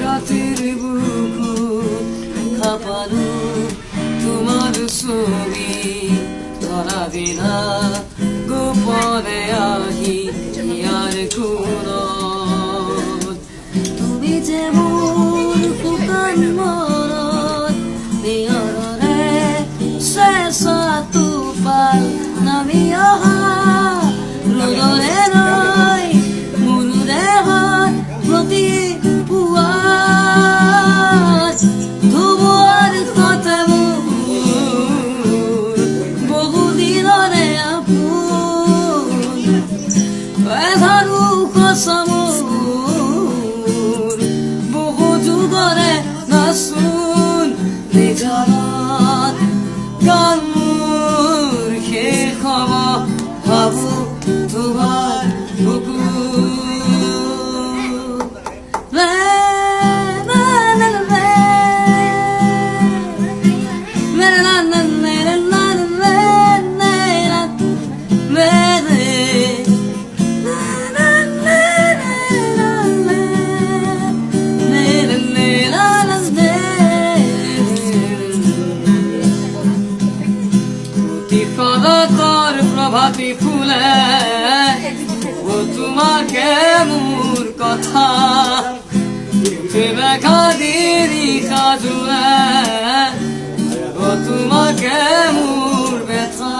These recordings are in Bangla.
রাতের বুকুত খাপালো তোমার ছবি ধরা দিলা গোপনে আহি ইয়ার কোনত তুমি যে মোৰ শুকান মনত নিয়ৰৰে চেঁচা টোপাল নামি অহা ৰ'দৰে ৰৈ মোৰে হাত প্ৰতি পুৱাত ধুবুৱাৰ সতে মোৰ বহুদিনৰে আপোন এধাৰো সঁচা মোৰ বহু যুগৰে নাচোন নিজৰত গান মোৰ শেষ হ'ব ভাবো তোমাৰ বুকুত প্রভাতী ফুলে ও তোমাকে মোর কথা দেখা দিদি কাজুলে ও তোমাকে মোর ব্যথা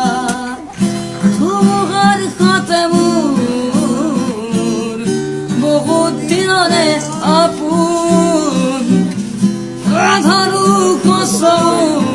তোমার সাথে মোর বহুত দিনরে আপুন আধারু কসম